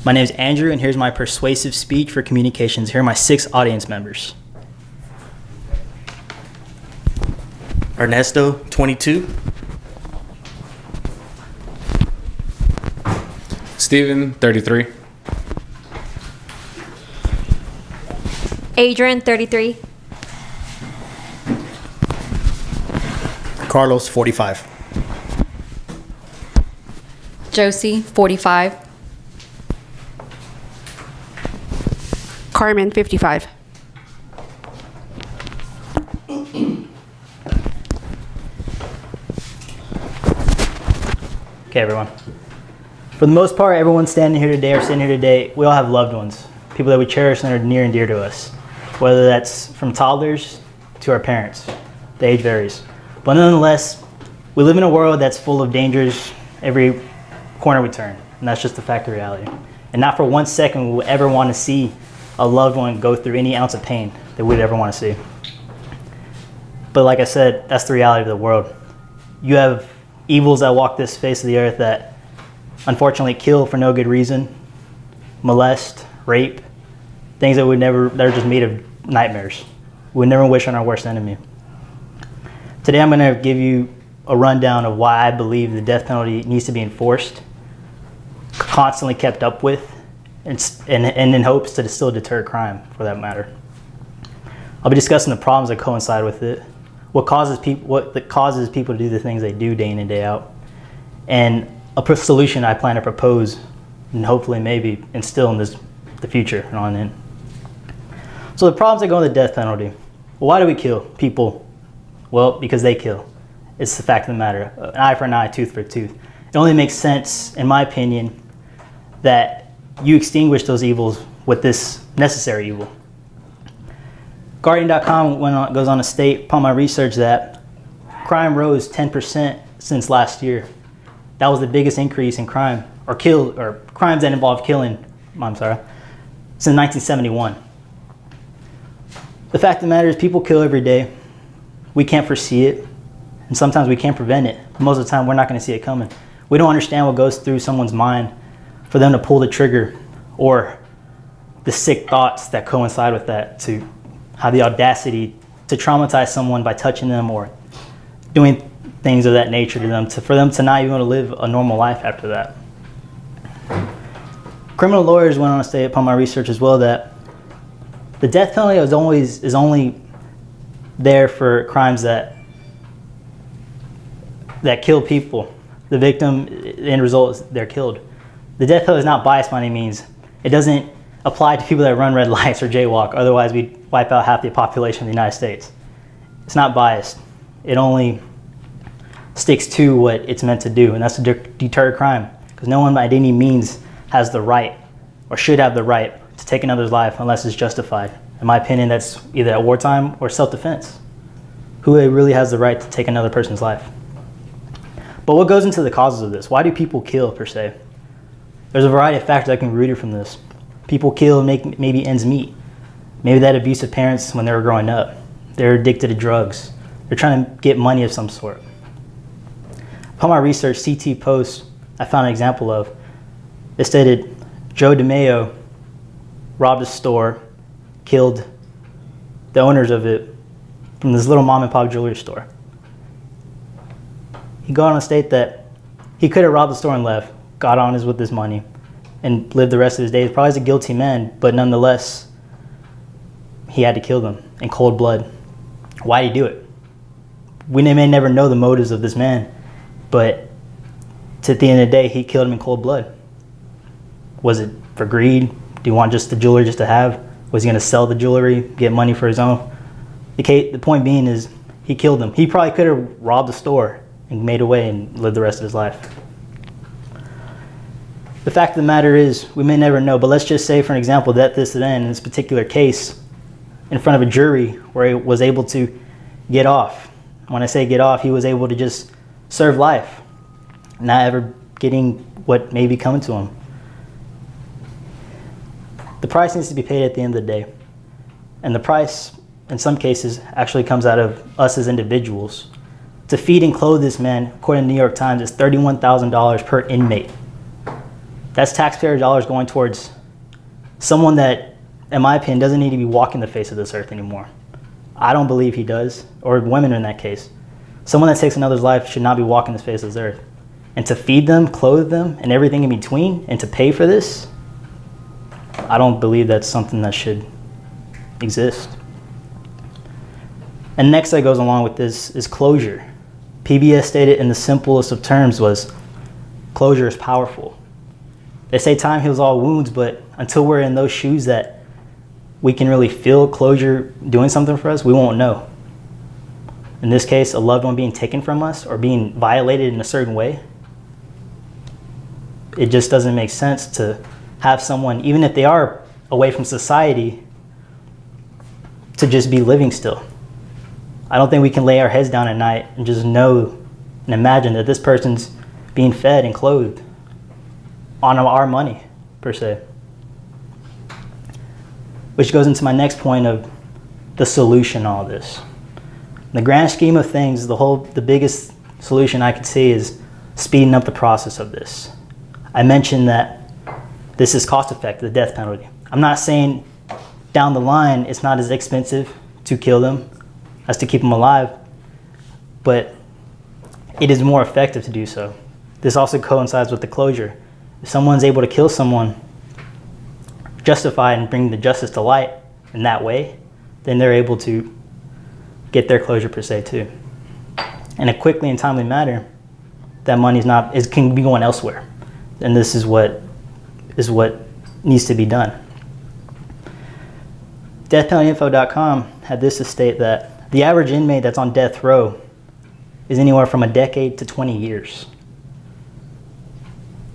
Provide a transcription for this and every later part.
My name is Andrew, and here's my persuasive speech for communications. Here are my 6 audience members. Ernesto, 22. Steven, 33. Adrian, 33. Carlos, 45. Josie, 45. Carmen, 55. Okay, everyone. For the most part, everyone standing here today or sitting here today, we all have loved ones, people that we cherish and are near and dear to us, whether that's from toddlers to our parents. The age varies. But nonetheless, we live in a world that's full of dangers every corner we turn, and that's just a fact of reality. And not for 1 second will we ever want to see a loved one go through any ounce of pain that we'd ever want to see. But like I said, that's the reality of the world. You have evils that walk this face of the earth that unfortunately kill for no good reason, molest, rape, things that that are just made of nightmares. We would never wish on our worst enemy. Today I'm going to give you a rundown of why I believe the death penalty needs to be enforced, constantly kept up with, and in hopes to still deter crime, for that matter. I'll be discussing the problems that coincide with it, what causes people to do the things they do day in and day out, and a solution I plan to propose and hopefully maybe instill in the future and on in. So the problems that go with the death penalty. Well, why do we kill people? Well, because they kill. It's the fact of the matter. An eye for an eye, tooth for a tooth. It only makes sense, in my opinion, that you extinguish those evils with this necessary evil. Guardian.com goes on to state, upon my research, that crime rose 10% since last year. That was the biggest increase in crime, or crimes that involve killing, since 1971. The fact of the matter is people kill every day. We can't foresee it, and sometimes we can't prevent it. Most of the time, we're not going to see it coming. We don't understand what goes through someone's mind for them to pull the trigger, or the sick thoughts that coincide with that, to have the audacity to traumatize someone by touching them or doing things of that nature to them, for them to not even want to live a normal life after that. Criminal lawyers went on to state, upon my research as well, that the death penalty is only there for crimes that kill people. The victim, the end result is they're killed. The death penalty is not biased by any means. It doesn't apply to people that run red lights or jaywalk. Otherwise, we'd wipe out half the population of the United States. It's not biased. It only sticks to what it's meant to do, and that's to deter crime. Because no one by any means has the right, or should have the right, to take another's life unless it's justified. In my opinion, that's either at wartime or self-defense. Who really has the right to take another person's life? But what goes into the causes of this? Why do people kill, per se? There's a variety of factors that can be rooted from this. People kill and make maybe ends meet. Maybe they had abusive parents when they were growing up. They're addicted to drugs. They're trying to get money of some sort. Upon my research, CT Post, I found an example of. It stated Joe DeMeo robbed a store, killed the owners of it from this little mom and pop jewelry store. He got on to state that he could have robbed the store and left, got on with his money, and lived the rest of his days. Probably as a guilty man, but nonetheless, he had to kill them in cold blood. Why did he do it? We may never know the motives of this man, but at the end of the day, he killed him in cold blood. Was it for greed? Do you want just the jewelry just to have? Was he going to sell the jewelry, get money for his own? The point being is, he killed them. He probably could have robbed the store and made away and lived the rest of his life. The fact of the matter is, we may never know, but let's just say, for an example, that in this particular case, in front of a jury, where he was able to get off. When I say get off, he was able to just serve life, not ever getting what may be coming to him. The price needs to be paid at the end of the day. And the price, in some cases, actually comes out of us as individuals. To feed and clothe this man, according to the New York Times, is $31,000 per inmate. That's taxpayer dollars going towards someone that, in my opinion, doesn't need to be walking the face of this earth anymore. I don't believe he does, or women in that case. Someone that takes another's life should not be walking the face of this earth. And to feed them, clothe them, and everything in between, and to pay for this, I don't believe that's something that should exist. And next that goes along with this is closure. PBS stated in the simplest of terms was, closure is powerful. They say time heals all wounds, but until we're in those shoes that we can really feel closure doing something for us, we won't know. In this case, a loved one being taken from us or being violated in a certain way, it just doesn't make sense to have someone, even if they are away from society, to just be living still. I don't think we can lay our heads down at night and just know and imagine that this person's being fed and clothed on our money, per se. Which goes into my next point of the solution to all this. In the grand scheme of things, the biggest solution I could see is speeding up the process of this. I mentioned that this is cost effective, the death penalty. I'm not saying down the line it's not as expensive to kill them as to keep them alive, but it is more effective to do so. This also coincides with the closure. If someone's able to kill someone, justify and bring the justice to light in that way, then they're able to get their closure per se too. In a quickly and timely manner, that money can be going elsewhere. And this is what needs to be done. DeathPenaltyInfo.com had this to state that the average inmate that's on death row is anywhere from a decade to 20 years.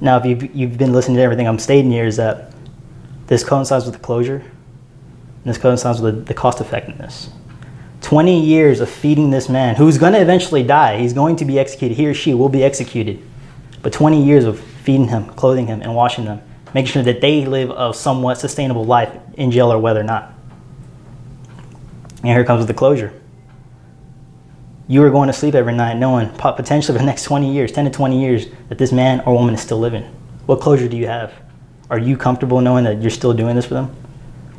Now, if you've been listening to everything I'm stating here, is that this coincides with the closure, and this coincides with the cost effectiveness. 20 years of feeding this man, who's going to eventually die. He's going to be executed. He or she will be executed. But 20 years of feeding him, clothing him, and washing them, making sure that they live a somewhat sustainable life in jail or whether or not. And here comes with the closure. You are going to sleep every night knowing potentially for the next 20 years, 10 to 20 years, that this man or woman is still living. What closure do you have? Are you comfortable knowing that you're still doing this for them?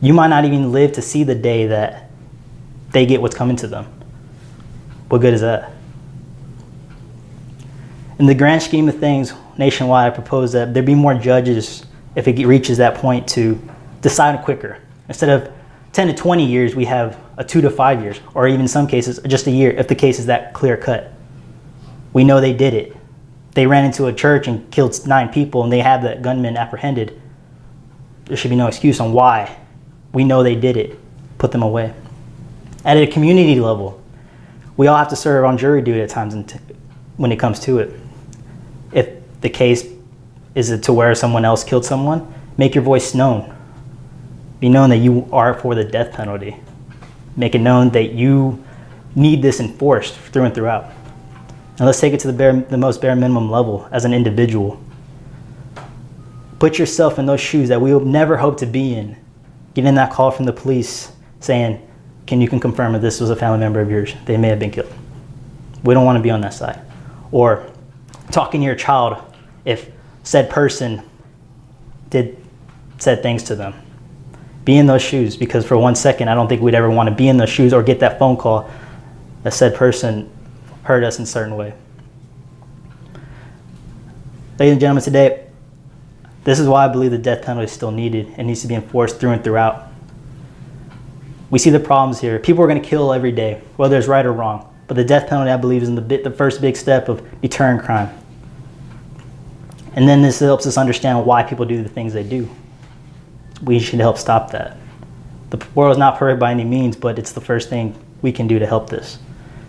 You might not even live to see the day that they get what's coming to them. What good is that? In the grand scheme of things, nationwide, I propose that there be more judges if it reaches that point to decide quicker. Instead of 10 to 20 years, we have a 2 to 5 years, or even in some cases, just a year, if the case is that clear cut. We know they did it. They ran into a church and killed 9 people, and they have the gunman apprehended. There should be no excuse on why. We know they did it. Put them away. At a community level, we all have to serve on jury duty at times when it comes to it. If the case is to where someone else killed someone, make your voice known. Be known that you are for the death penalty. Make it known that you need this enforced through and throughout. And let's take it to the most bare minimum level as an individual. Put yourself in those shoes that we would never hope to be in. Getting that call from the police saying, can you confirm that this was a family member of yours? They may have been killed. We don't want to be on that side. Or talking to your child if said person did said things to them. Be in those shoes, because for 1 second, I don't think we'd ever want to be in those shoes or get that phone call that said person hurt us in a certain way. Ladies and gentlemen, today, this is why I believe the death penalty is still needed and needs to be enforced through and throughout. We see the problems here. People are going to kill every day, whether it's right or wrong. But the death penalty, I believe, is the first big step of deterring crime. And then this helps us understand why people do the things they do. We should help stop that. The world is not perfect by any means, but it's the first thing we can do to help this.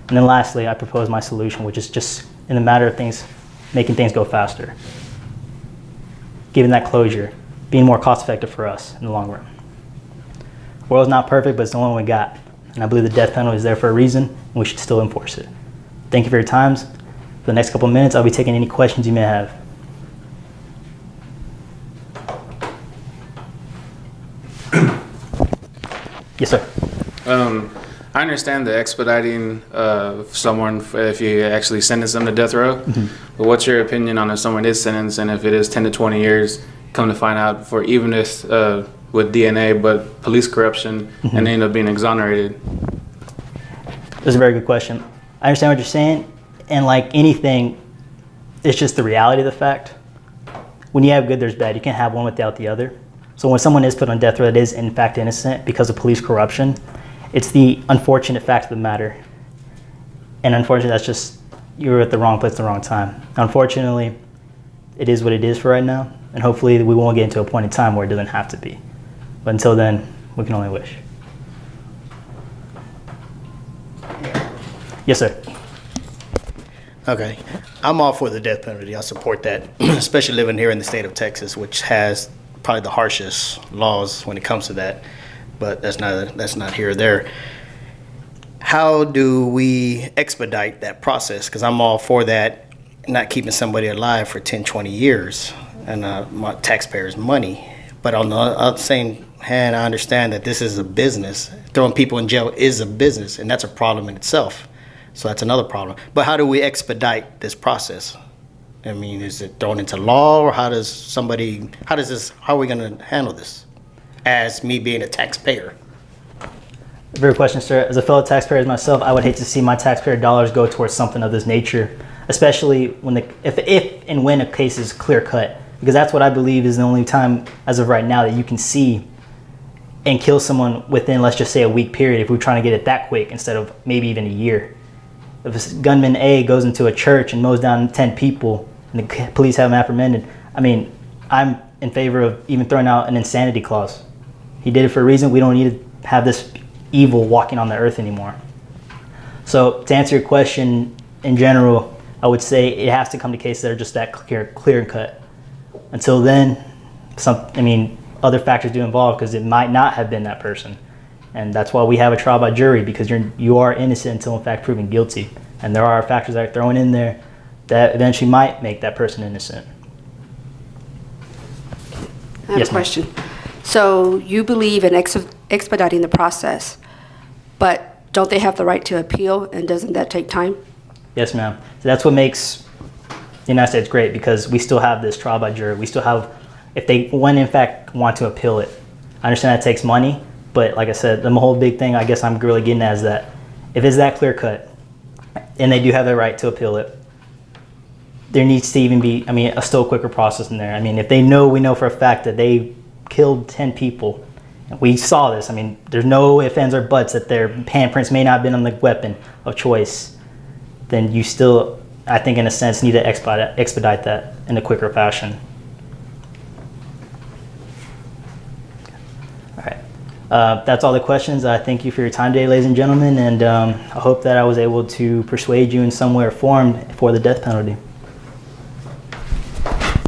And then lastly, I propose my solution, which is just in the matter of things, making things go faster. Giving that closure, being more cost effective for us in the long run. The world is not perfect, but it's the only one we got. And I believe the death penalty is there for a reason, and we should still enforce it. Thank you for your time. For the next couple of minutes, I'll be taking any questions you may have. Yes, sir. I understand the expediting of someone if you actually sentence them to death row. Mm-hmm. But what's your opinion on if someone is sentenced and if it is 10 to 20 years come to find out for even if with DNA, but police corruption, and they end up being exonerated. That's a very good question. I understand what you're saying, and like anything, it's just the reality of the fact. When you have good, there's bad. You can't have one without the other. So when someone is put on death row that is in fact innocent because of police corruption, it's the unfortunate fact of the matter. And unfortunately, that's just, you're at the wrong place at the wrong time. Unfortunately, it is what it is for right now, and hopefully we won't get into a point in time where it doesn't have to be. But until then, we can only wish. Yes, sir. Okay. I'm all for the death penalty. I support that, especially living here in the state of Texas, which has probably the harshest laws when it comes to that. But that's not here or there. How do we expedite that process? Because I'm all for that, not keeping somebody alive for 10, 20 years and my taxpayers' money. But on the same hand, I understand that this is a business. Throwing people in jail is a business, and that's a problem in itself. So that's another problem. But how do we expedite this process? I mean, is it thrown into law, or how are we going to handle this as me being a taxpayer? Very good question, sir. As a fellow taxpayer as myself, I would hate to see my taxpayer dollars go towards something of this nature, especially when if and when a case is clear cut, because that's what I believe is the only time as of right now that you can see and kill someone within, let's just say, a week period, if we're trying to get it that quick instead of maybe even a year. If gunman A goes into a church and mows down 10 people and the police have him apprehended, I mean, I'm in favor of even throwing out an insanity clause. He did it for a reason. We don't need to have this evil walking on the earth anymore. So to answer your question in general, I would say it has to come to cases that are just that clear and cut. Until then, other factors do involve, because it might not have been that person. And that's why we have a trial by jury, because you are innocent until in fact proven guilty. And there are factors that are thrown in there that eventually might make that person innocent. I have Yes, a ma'am. question. So you believe in expediting the process, but don't they have the right to appeal, and doesn't that take time? Yes, ma'am. So that's what makes the United States great, because we still have this trial by jury. We still have, if they in fact want to appeal it. I understand that takes money, but like I said, the whole big thing I guess I'm really getting at is that if it's that clear cut and they do have the right to appeal it, there needs to even be, a still quicker process in there. If we know for a fact that they killed 10 people, and we saw this, there's no ifs, ands, or buts that their handprints may not have been on the weapon of choice, then you still, I think in a sense, need to expedite that in a quicker fashion. That's all the questions. I thank you for your time today, ladies and gentlemen, and I hope that I was able to persuade you in some way or form for the death penalty.